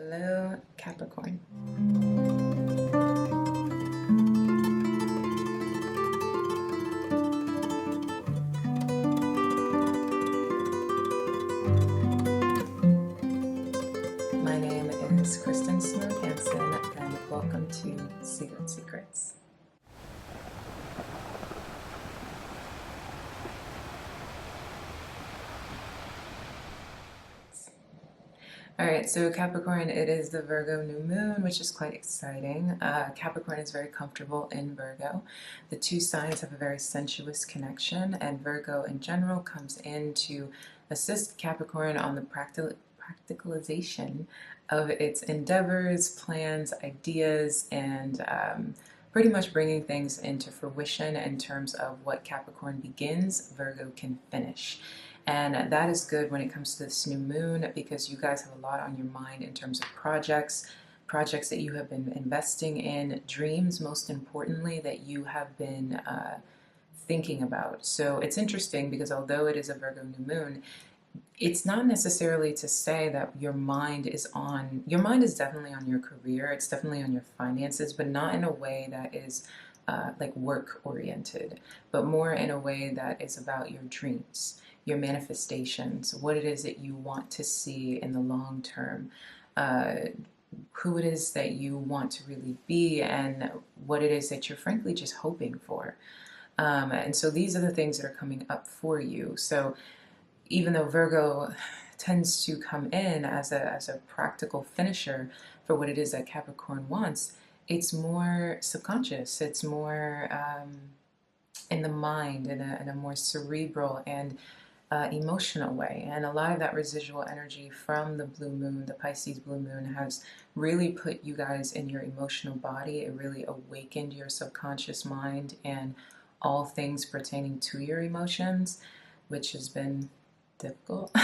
Hello, Capricorn. My name is Kristen Smooth Hansen, and welcome to Sea Goat Secrets. Alright, so Capricorn, it is the Virgo New Moon, which is quite exciting. Capricorn is very comfortable in Virgo. The two signs have a very sensuous connection, and Virgo in general comes in to assist Capricorn on the practicalization of its endeavors, plans, ideas, and pretty much bringing things into fruition in terms of what Capricorn begins, Virgo can finish. And that is good when it comes to this new moon because you guys have a lot on your mind in terms of projects that you have been investing in, dreams most importantly that you have been thinking about. So it's interesting because although it is a Virgo new moon, it's not necessarily to say that your mind is definitely on your career, it's definitely on your finances, but not in a way that is like work oriented, but more in a way that is about your dreams, your manifestations, what it is that you want to see in the long term, who it is that you want to really be, and what it is that you're frankly just hoping for. And so these are the things that are coming up for you. So even though Virgo tends to come in as a practical finisher for what it is that Capricorn wants, it's more subconscious, it's more in the mind, in a more cerebral and emotional way. And a lot of that residual energy from the blue moon, the Pisces blue moon, has really put you guys in your emotional body. It really awakened your subconscious mind and all things pertaining to your emotions, which has been difficult.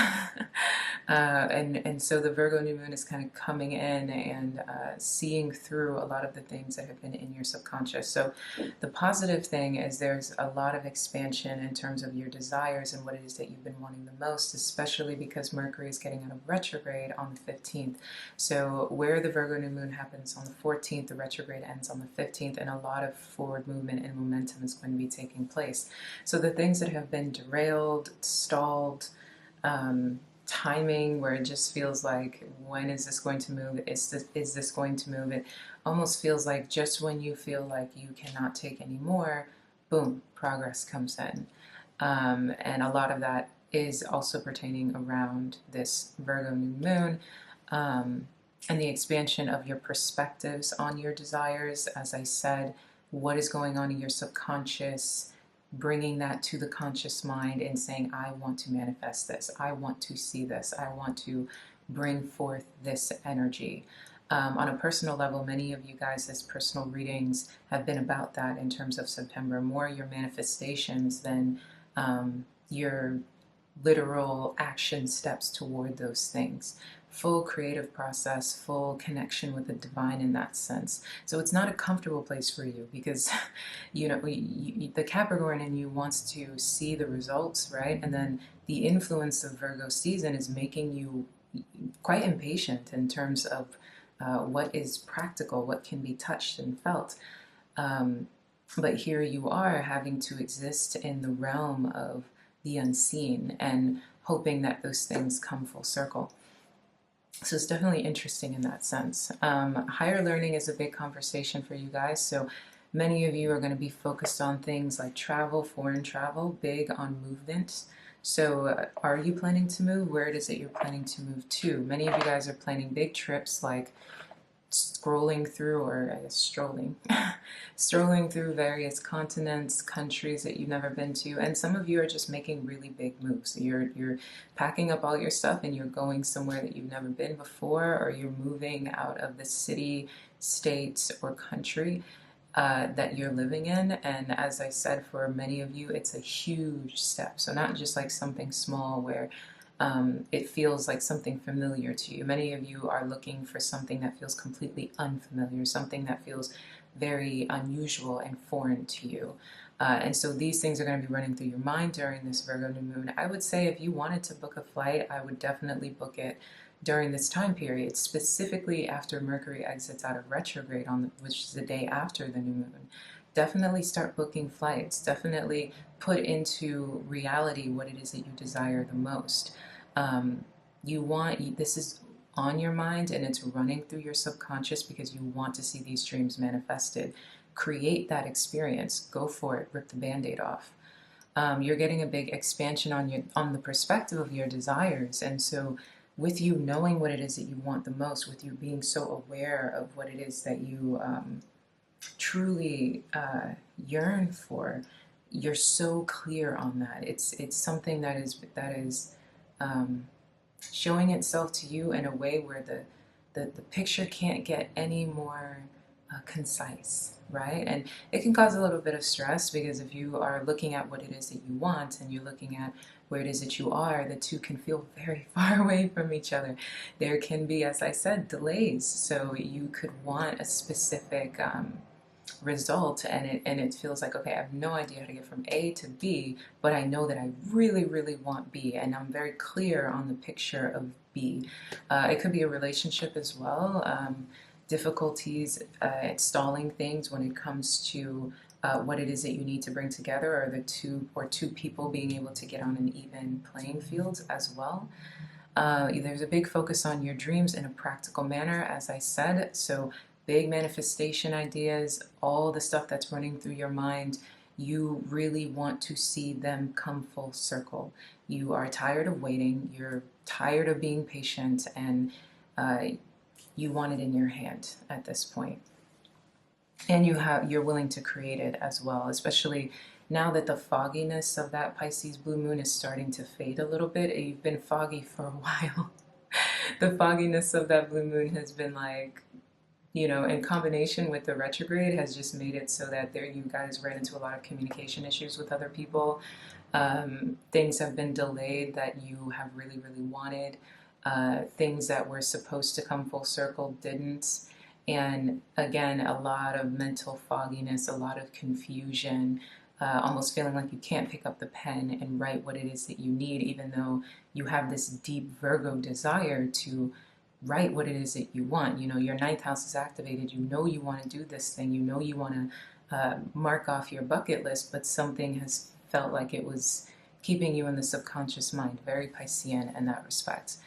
And so the Virgo new moon is kind of coming in and seeing through a lot of the things that have been in your subconscious. So the positive thing is there's a lot of expansion in terms of your desires and what it is that you've been wanting the most, especially because Mercury is getting out of retrograde on the 15th. So where the Virgo new moon happens on the 14th, the retrograde ends on the 15th, and a lot of forward movement and momentum is going to be taking place. So the things that have been derailed, stalled, timing where it just feels like, when is this going to move? Is this going to move? It almost feels like just when you feel like you cannot take any more, boom, progress comes in. And a lot of that is also pertaining around this Virgo new moon, and the expansion of your perspectives on your desires. As I said, what is going on in your subconscious, bringing that to the conscious mind and saying, I want to manifest this, I want to see this, I want to bring forth this energy. On a personal level, many of you guys' personal readings have been about that in terms of September, more your manifestations than your literal action steps toward those things. Full creative process, full connection with the divine in that sense. So it's not a comfortable place for you because, you know, the Capricorn in you wants to see the results, right? And then the influence of Virgo season is making you quite impatient in terms of what is practical, what can be touched and felt. But here you are having to exist in the realm of the unseen and hoping that those things come full circle. So it's definitely interesting in that sense. Higher learning is a big conversation for you guys. So many of you are going to be focused on things like travel, foreign travel, big on movement. So are you planning to move? Where it is that you're planning to move to? Many of you guys are planning big trips like scrolling through, or I guess strolling, strolling through various continents, countries that you've never been to, and some of you are just making really big moves. You're packing up all your stuff and you're going somewhere that you've never been before, or you're moving out of the city, state, or country that you're living in. And as I said, for many of you, it's a huge step. So not just like something small where it feels like something familiar to you. Many of you are looking for something that feels completely unfamiliar, something that feels very unusual and foreign to you. And so these things are going to be running through your mind during this Virgo new moon. I would say if you wanted to book a flight, I would definitely book it during this time period, specifically after Mercury exits out of retrograde which is the day after the new moon. Definitely start booking flights. Definitely put into reality what it is that you desire the most. This is on your mind and it's running through your subconscious because you want to see these dreams manifested. Create that experience. Go for it. Rip the band-aid off. You're getting a big expansion on the perspective of your desires, and so with you knowing what it is that you want the most, with you being so aware of what it is that you truly yearn for, you're so clear on that. It's something that is showing itself to you in a way where the picture can't get any more concise, right? And it can cause a little bit of stress because if you are looking at what it is that you want and you're looking at where it is that you are, the two can feel very far away from each other. There can be, as I said, delays. So you could want a specific result and it feels like, okay, I have no idea how to get from A to B, but I know that I really, really want B, and I'm very clear on the picture of B. It could be a relationship as well. Difficulties at stalling things when it comes to what it is that you need to bring together, or two people being able to get on an even playing field as well. There's a big focus on your dreams in a practical manner, as I said. So big manifestation ideas, all the stuff that's running through your mind, you really want to see them come full circle. You are tired of waiting, you're tired of being patient, and you want it in your hand at this point. And you're willing to create it as well, especially now that the fogginess of that Pisces blue moon is starting to fade a little bit. You've been foggy for a while. The fogginess of that blue moon has been like, in combination with the retrograde, has just made it so that you guys ran into a lot of communication issues with other people. Things have been delayed that you have really, really wanted. Things that were supposed to come full circle didn't. And again, a lot of mental fogginess, a lot of confusion, almost feeling like you can't pick up the pen and write what it is that you need, even though you have this deep Virgo desire to write what it is that you want. Your ninth house is activated. You want to do this thing. You want to mark off your bucket list, but something has felt like it was keeping you in the subconscious mind. Very Piscean in that respect.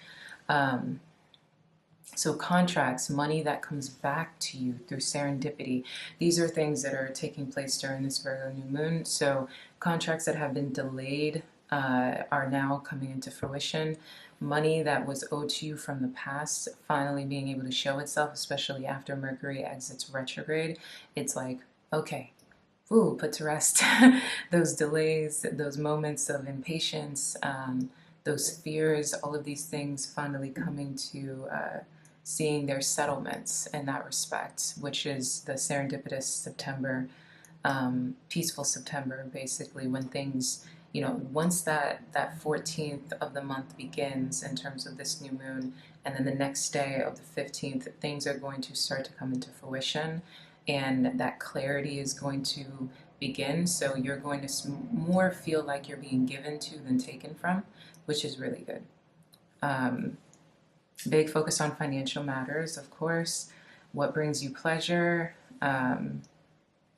So contracts, money that comes back to you through serendipity. These are things that are taking place during this Virgo new moon. So contracts that have been delayed are now coming into fruition. Money that was owed to you from the past finally being able to show itself, especially after Mercury exits retrograde. It's like, okay, put to rest those delays, those moments of impatience, those fears, all of these things finally coming to seeing their settlements in that respect, which is the serendipitous September, peaceful September, basically, when things, once that 14th of the month begins in terms of this new moon, and then the next day of the 15th, things are going to start to come into fruition, and that clarity is going to begin. So you're going to more feel like you're being given to than taken from, which is really good. Big focus on financial matters, of course, what brings you pleasure,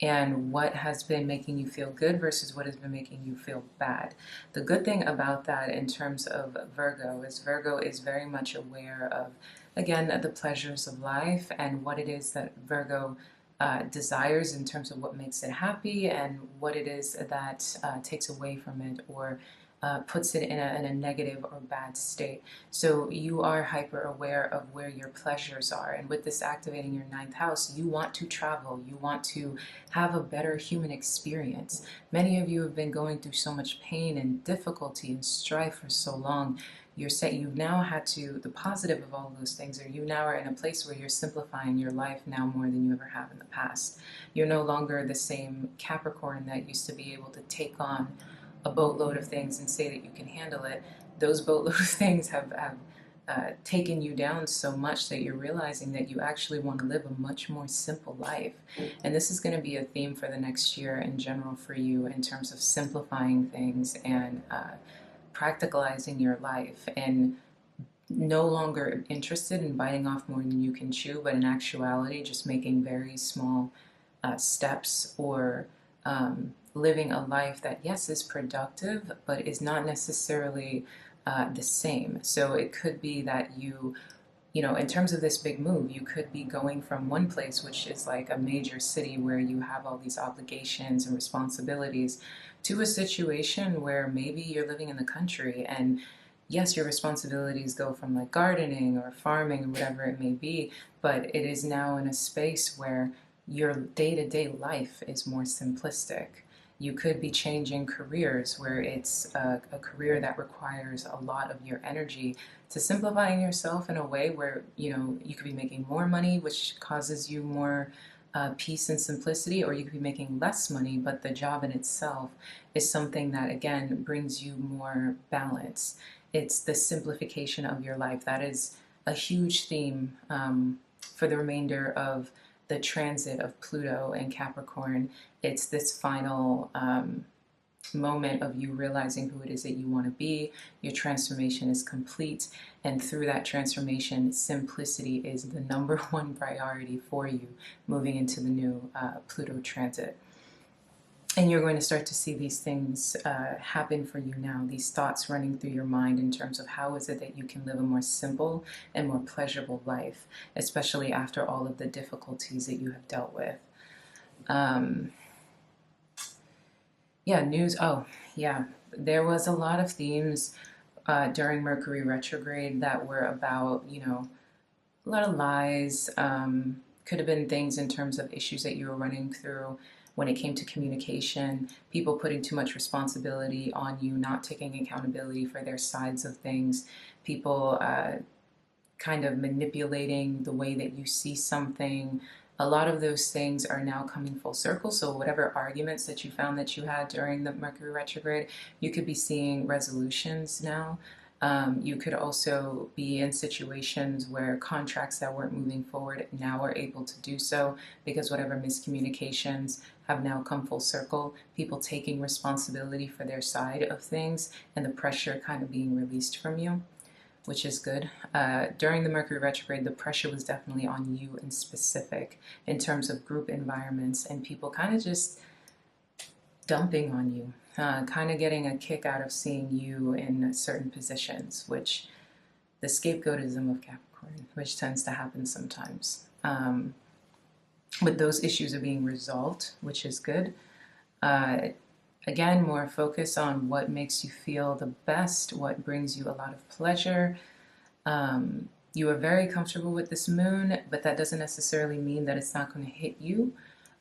and what has been making you feel good versus what has been making you feel bad. The good thing about that in terms of Virgo is very much aware of, again, the pleasures of life and what it is that Virgo desires in terms of what makes it happy and what it is that takes away from it or puts it in a negative or bad state. So you are hyper aware of where your pleasures are. And with this activating your ninth house, you want to travel. You want to have a better human experience. Many of you have been going through so much pain and difficulty and strife for so long. You've now had to, the positive of all of those things are you now are in a place where you're simplifying your life now more than you ever have in the past. You're no longer the same Capricorn that used to be able to take on a boatload of things and say that you can handle it. Those boatload of things have taken you down so much that you're realizing that you actually want to live a much more simple life. And this is going to be a theme for the next year in general for you in terms of simplifying things and practicalizing your life and no longer interested in biting off more than you can chew, but in actuality, just making very small steps, or living a life that, yes, is productive, but is not necessarily the same. So it could be that you know, in terms of this big move, you could be going from one place, which is like a major city where you have all these obligations and responsibilities, to a situation where maybe you're living in the country, and yes, your responsibilities go from like gardening or farming or whatever it may be, but it is now in a space where your day-to-day life is more simplistic. You could be changing careers where it's a career that requires a lot of your energy, to simplifying yourself in a way where, you know, you could be making more money, which causes you more peace and simplicity, or you could be making less money, but the job in itself is something that, again, brings you more balance. It's the simplification of your life. That is a huge theme for the remainder of the transit of Pluto and Capricorn. It's this final moment of you realizing who it is that you want to be. Your transformation is complete, and through that transformation, simplicity is the number one priority for you moving into the new Pluto transit. And you're going to start to see these things happen for you now, these thoughts running through your mind in terms of how is it that you can live a more simple and more pleasurable life, especially after all of the difficulties that you have dealt with. Yeah, news. Oh, yeah. There was a lot of themes during Mercury retrograde that were about, you know, a lot of lies. Could have been things in terms of issues that you were running through when it came to communication, people putting too much responsibility on you, not taking accountability for their sides of things, people kind of manipulating the way that you see something. A lot of those things are now coming full circle. So whatever arguments that you found that you had during the Mercury retrograde, you could be seeing resolutions now. You could also be in situations where contracts that weren't moving forward now are able to do so, because whatever miscommunications have now come full circle, people taking responsibility for their side of things and the pressure kind of being released from you, which is good. During the Mercury retrograde, the pressure was definitely on you in specific in terms of group environments and people kind of just dumping on you, kind of getting a kick out of seeing you in certain positions, which the scapegoatism of Capricorn, which tends to happen sometimes. But those issues are being resolved, which is good. Again, more focus on what makes you feel the best, what brings you a lot of pleasure. You are very comfortable with this moon, but that doesn't necessarily mean that it's not going to hit you.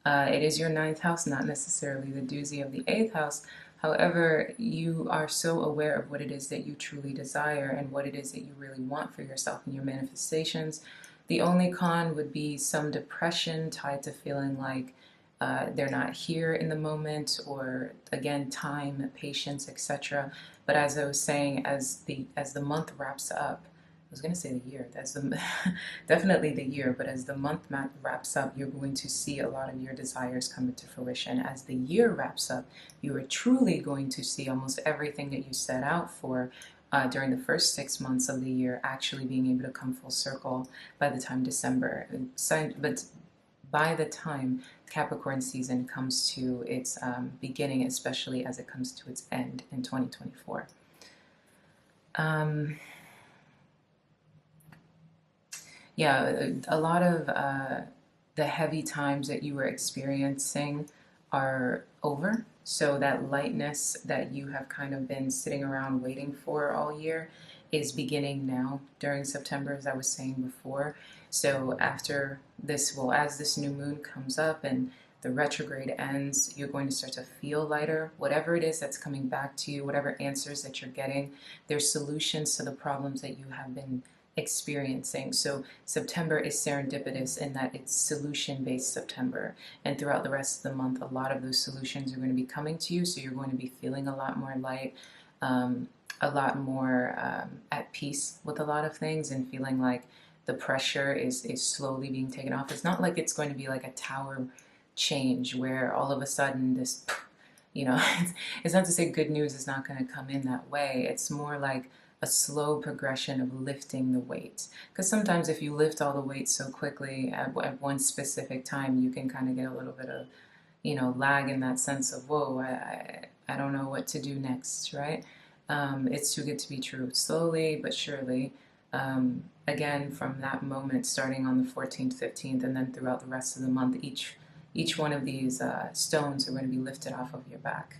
It is your 9th house, not necessarily the doozy of the 8th house. However, you are so aware of what it is that you truly desire and what it is that you really want for yourself and your manifestations. The only con would be some depression tied to feeling like they're not here in the moment, or again, time, patience, etc. But as I was saying, as the month wraps up, I was going to say the year. That's the definitely the year. But as the month wraps up, you're going to see a lot of your desires come into fruition. As the year wraps up, you are truly going to see almost everything that you set out for during the first 6 months of the year actually being able to come full circle by the time December. But by the time Capricorn season comes to its beginning, especially as it comes to its end in 2024. Yeah, a lot of the heavy times that you were experiencing are over. So that lightness that you have kind of been sitting around waiting for all year is beginning now during September, as I was saying before. So after this, well, as this new moon comes up and the retrograde ends, you're going to start to feel lighter. Whatever it is that's coming back to you, whatever answers that you're getting, there's solutions to the problems that you have been experiencing. So September is serendipitous in that it's solution-based September, and throughout the rest of the month, a lot of those solutions are going to be coming to you. So you're going to be feeling a lot more light, a lot more at peace with a lot of things, and feeling like the pressure is slowly being taken off. It's not like it's going to be like a tower change where all of a sudden this, you know, it's not to say good news is not going to come in that way. It's more like a slow progression of lifting the weight. Because sometimes if you lift all the weight so quickly at one specific time, you can kind of get a little bit of, lag in that sense of, whoa, I don't know what to do next, right? It's too good to be true. Slowly but surely, again, from that moment, starting on the 14th, 15th, and then throughout the rest of the month, each one of these stones are going to be lifted off of your back.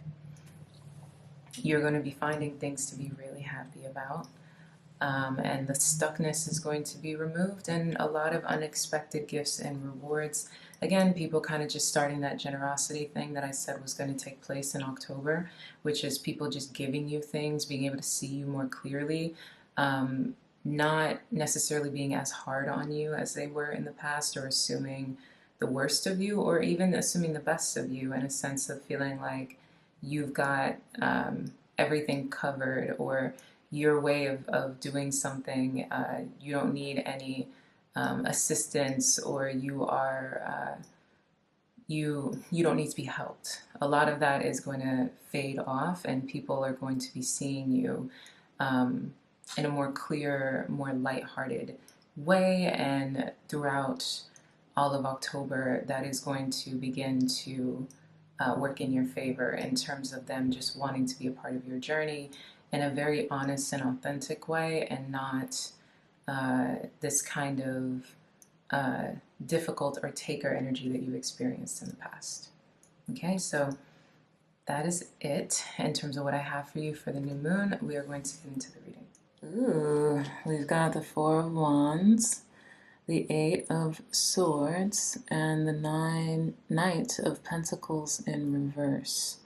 You're going to be finding things to be really happy about. And the stuckness is going to be removed, and a lot of unexpected gifts and rewards. Again, people kind of just starting that generosity thing that I said was going to take place in October, which is people just giving you things, being able to see you more clearly, not necessarily being as hard on you as they were in the past, or assuming the worst of you, or even assuming the best of you, in a sense of feeling like you've got everything covered, or your way of doing something, you don't need any assistance, or you don't need to be helped. A lot of that is going to fade off, and people are going to be seeing you in a more clear, more lighthearted way. And throughout all of October, that is going to begin to work in your favor, in terms of them just wanting to be a part of your journey in a very honest and authentic way, and not this kind of difficult or taker energy that you've experienced in the past. Okay, so that is it in terms of what I have for you for the new moon. We are going to get into the reading. Ooh, we've got the Four of Wands, the Eight of Swords, and the Knight of Pentacles in reverse.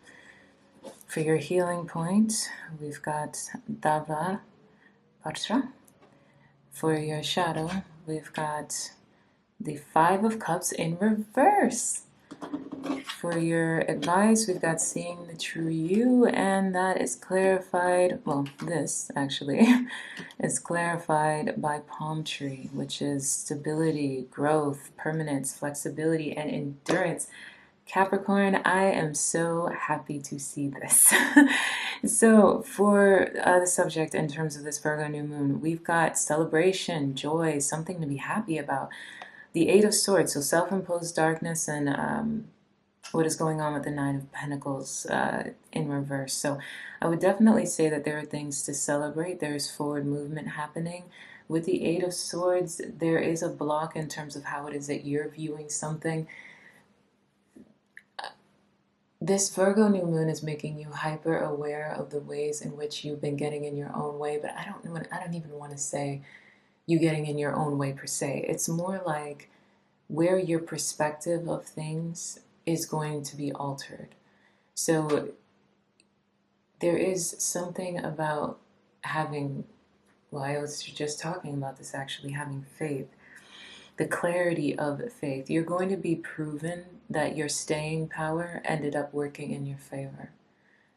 For your healing point, we've got Dava Patra. For your shadow, we've got the Five of Cups in reverse. For your advice, we've got Seeing the True You, and that is clarified, well, this actually is clarified by Palm Tree, which is stability, growth, permanence, flexibility, and endurance. Capricorn, I am so happy to see this. So for the subject in terms of this Virgo new moon, we've got celebration, joy, something to be happy about. The Eight of Swords, so self-imposed darkness, and what is going on with the Nine of Pentacles in reverse. So I would definitely say that there are things to celebrate. There is forward movement happening. With the Eight of Swords, there is a block in terms of how it is that you're viewing something. This Virgo new moon is making you hyper aware of the ways in which you've been getting in your own way, but I don't even want to say you getting in your own way per se. It's more like where your perspective of things is going to be altered. So there is something about having, well, I was just talking about this actually, having faith. The clarity of faith. You're going to be proven that your staying power ended up working in your favor.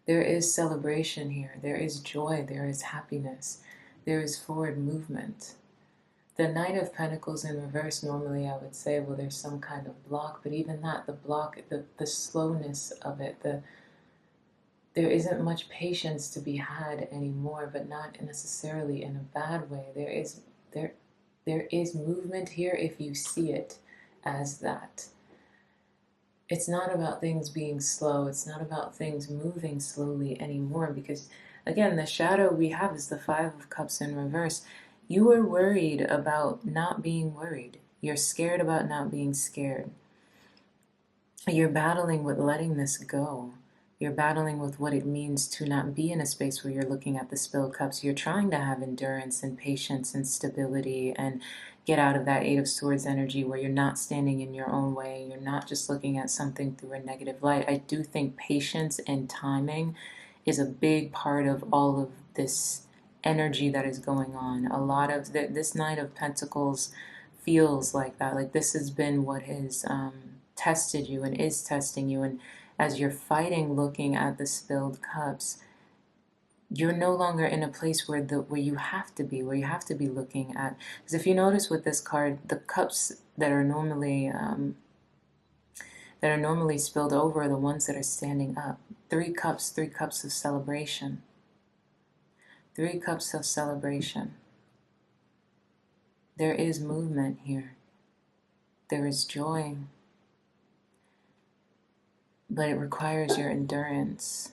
There is celebration here. There is joy. There is happiness. There is forward movement. The Knight of Pentacles in reverse, normally I would say, well, there's some kind of block, but even that, the block, the slowness of it, there isn't much patience to be had anymore, but not necessarily in a bad way. There is movement here if you see it as that. It's not about things being slow. It's not about things moving slowly anymore, because, again, the shadow we have is the Five of Cups in reverse. You are worried about not being worried. You're scared about not being scared. You're battling with letting this go. You're battling with what it means to not be in a space where you're looking at the spilled cups. You're trying to have endurance and patience and stability and get out of that Eight of Swords energy where you're not standing in your own way. You're not just looking at something through a negative light. I do think patience and timing is a big part of all of this energy that is going on. A lot of this Knight of Pentacles feels like that. Like this has been what has tested you and is testing you. And as you're fighting, looking at the spilled cups, you're no longer in a place where you have to be, looking at. Because if you notice with this card, the cups that are normally spilled over are the ones that are standing up. Three cups of celebration. Three cups of celebration. There is movement here. There is joy. But it requires your endurance,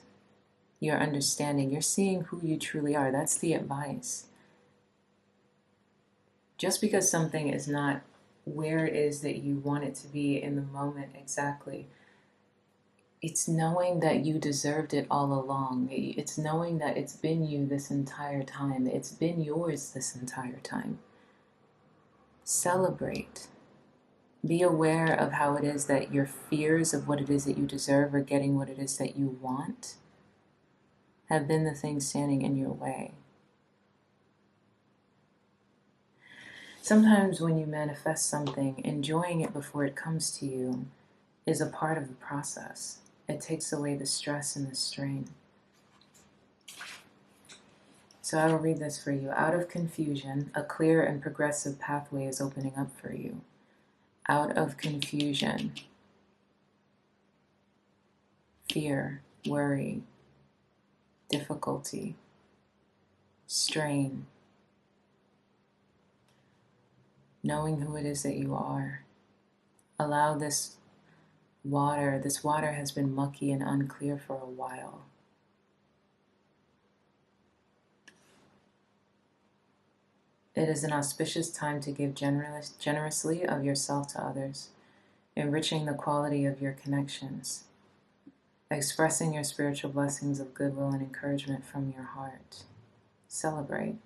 your understanding. You're seeing who you truly are. That's the advice. Just because something is not where it is that you want it to be in the moment exactly, it's knowing that you deserved it all along. It's knowing that it's been you this entire time. It's been yours this entire time. Celebrate. Be aware of how it is that your fears of what it is that you deserve or getting what it is that you want have been the things standing in your way. Sometimes when you manifest something, enjoying it before it comes to you is a part of the process. It takes away the stress and the strain. So I will read this for you. Out of confusion, a clear and progressive pathway is opening up for you. Out of confusion, fear, worry, difficulty, strain, knowing who it is that you are. Allow this water has been mucky and unclear for a while. It is an auspicious time to give generously of yourself to others, enriching the quality of your connections, expressing your spiritual blessings of goodwill and encouragement from your heart. Celebrate.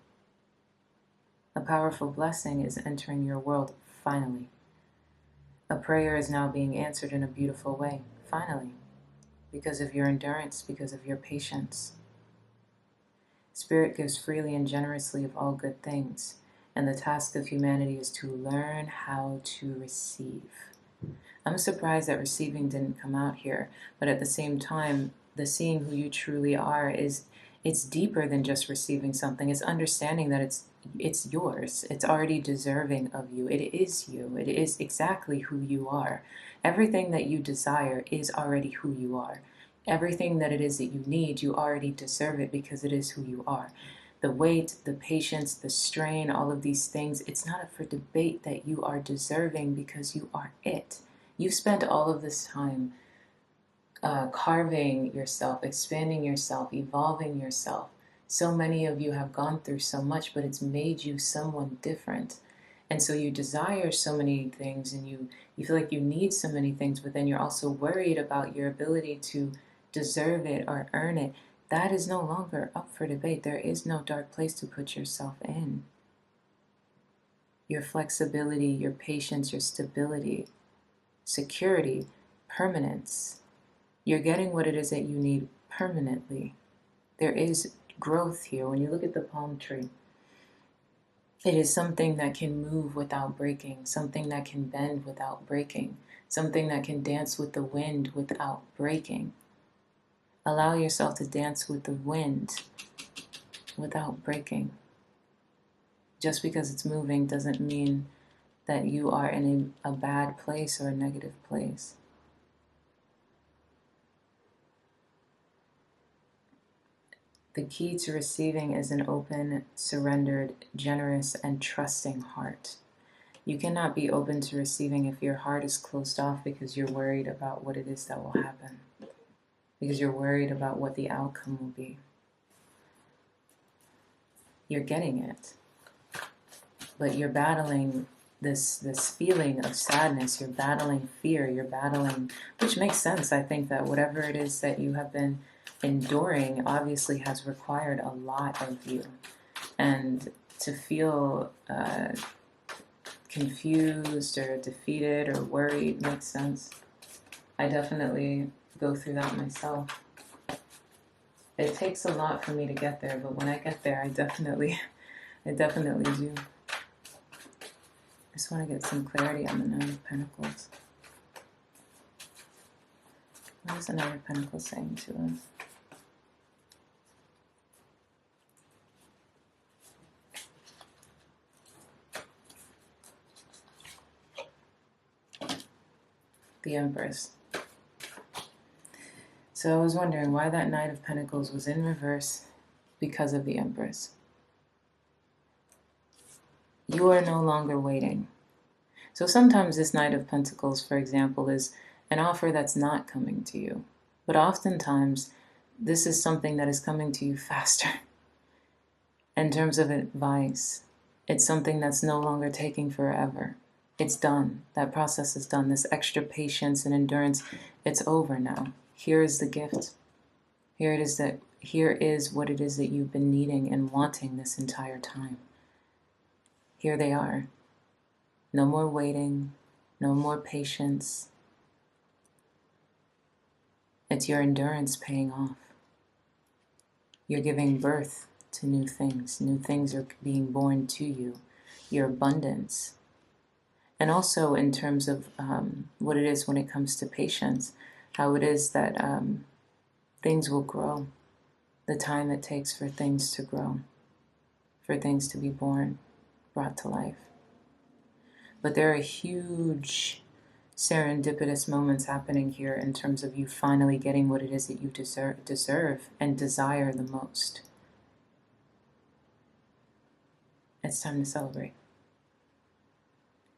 A powerful blessing is entering your world, finally. A prayer is now being answered in a beautiful way, finally, because of your endurance, because of your patience. Spirit gives freely and generously of all good things, and the task of humanity is to learn how to receive. I'm surprised that receiving didn't come out here, but at the same time, the seeing who you truly are it's deeper than just receiving something. It's understanding that it's yours. It's already deserving of you. It is you. It is exactly who you are. Everything that you desire is already who you are. Everything that it is that you need, you already deserve it because it is who you are. The weight, the patience, the strain, all of these things, it's not up for debate that you are deserving because you are it. You've spent all of this time carving yourself, expanding yourself, evolving yourself. So many of you have gone through so much, but it's made you someone different. And so you desire so many things and you feel like you need so many things, but then you're also worried about your ability to deserve it or earn it. That is no longer up for debate. There is no dark place to put yourself in. Your flexibility, your patience, your stability, security, permanence. You're getting what it is that you need permanently. There is growth here. When you look at the palm tree, it is something that can move without breaking, something that can bend without breaking, something that can dance with the wind without breaking. Allow yourself to dance with the wind without breaking. Just because it's moving doesn't mean that you are in a bad place or a negative place. The key to receiving is an open, surrendered, generous, and trusting heart. You cannot be open to receiving if your heart is closed off because you're worried about what it is that will happen, because you're worried about what the outcome will be. You're getting it, but you're battling this feeling of sadness, you're battling fear, you're battling, which makes sense. I think that whatever it is that you have been enduring obviously has required a lot of you, and to feel confused or defeated or worried makes sense. I definitely go through that myself. It takes a lot for me to get there, but when I get there, I definitely do. I just want to get some clarity on the Nine of Pentacles. What is the Nine of Pentacles saying to us? The Empress. So I was wondering why that Knight of Pentacles was in reverse because of the Empress. You are no longer waiting. So sometimes this Knight of Pentacles, for example, is an offer that's not coming to you. But oftentimes, this is something that is coming to you faster. In terms of advice, it's something that's no longer taking forever. It's done. That process is done. This extra patience and endurance, it's over now. Here is the gift. Here is what it is that you've been needing and wanting this entire time. Here they are. No more waiting, no more patience. It's your endurance paying off. You're giving birth to new things. New things are being born to you. Your abundance. And also in terms of what it is when it comes to patience, how it is that things will grow. The time it takes for things to grow, for things to be born, brought to life. But there are huge serendipitous moments happening here in terms of you finally getting what it is that you deserve and desire the most. It's time to celebrate.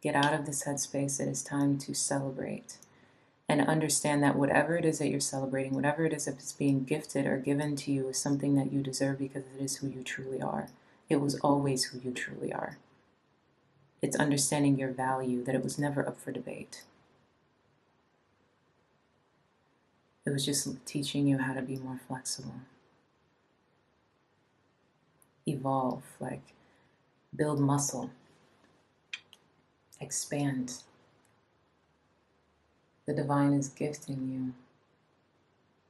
Get out of this headspace. It is time to celebrate. And understand that whatever it is that you're celebrating, whatever it is that's being gifted or given to you is something that you deserve because it is who you truly are. It was always who you truly are. It's understanding your value, that it was never up for debate. It was just teaching you how to be more flexible. Evolve, like build muscle. Expand. The divine is gifting you.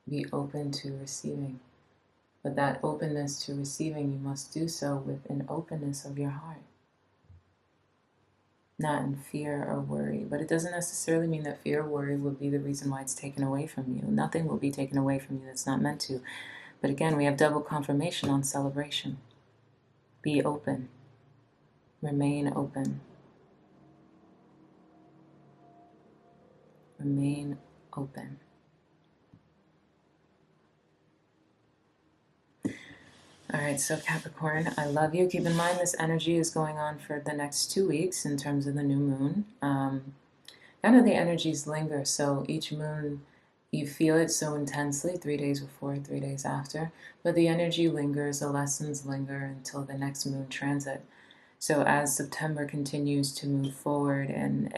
Be open to receiving. But that openness to receiving, you must do so with an openness of your heart. Not in fear or worry. But it doesn't necessarily mean that fear or worry will be the reason why it's taken away from you. Nothing will be taken away from you that's not meant to. But again, we have double confirmation on celebration. Be open. Remain open. Remain open. All right, so Capricorn, I love you. Keep in mind this energy is going on for the next 2 weeks in terms of the new moon. I know the energies linger, so each moon you feel it so intensely, 3 days before, 3 days after, but the energy lingers, the lessons linger until the next moon transit. So as September continues to move forward and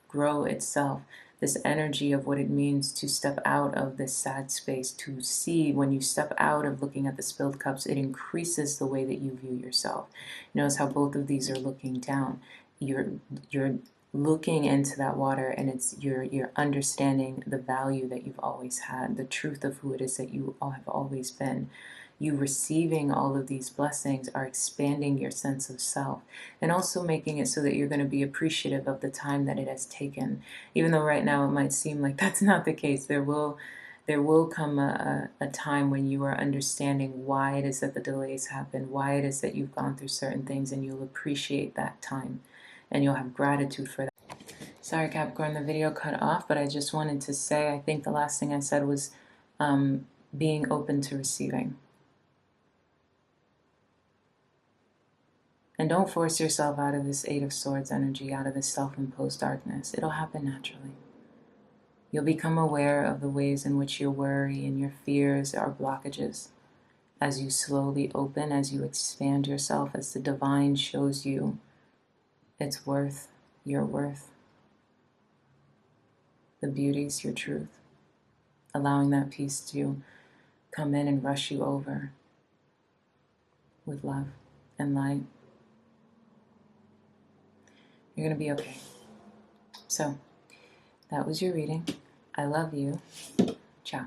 grow itself, this energy of what it means to step out of this sad space, to see when you step out of looking at the spilled cups, it increases the way that you view yourself. Notice how both of these are looking down. You're looking into that water, and you're understanding the value that you've always had, the truth of who it is that you have always been. You receiving all of these blessings are expanding your sense of self and also making it so that you're going to be appreciative of the time that it has taken. Even though right now it might seem like that's not the case, there will come a time when you are understanding why it is that the delays happen, why it is that you've gone through certain things, and you'll appreciate that time and you'll have gratitude for that. Sorry, Capricorn, the video cut off, but I just wanted to say, I think the last thing I said was being open to receiving. And don't force yourself out of this Eight of Swords energy, out of this self-imposed darkness. It'll happen naturally. You'll become aware of the ways in which your worry and your fears are blockages. As you slowly open, as you expand yourself, as the divine shows you its worth, your worth, the beauties, your truth, allowing that peace to come in and rush you over with love and light. You're going to be okay. So, that was your reading. I love you. Ciao.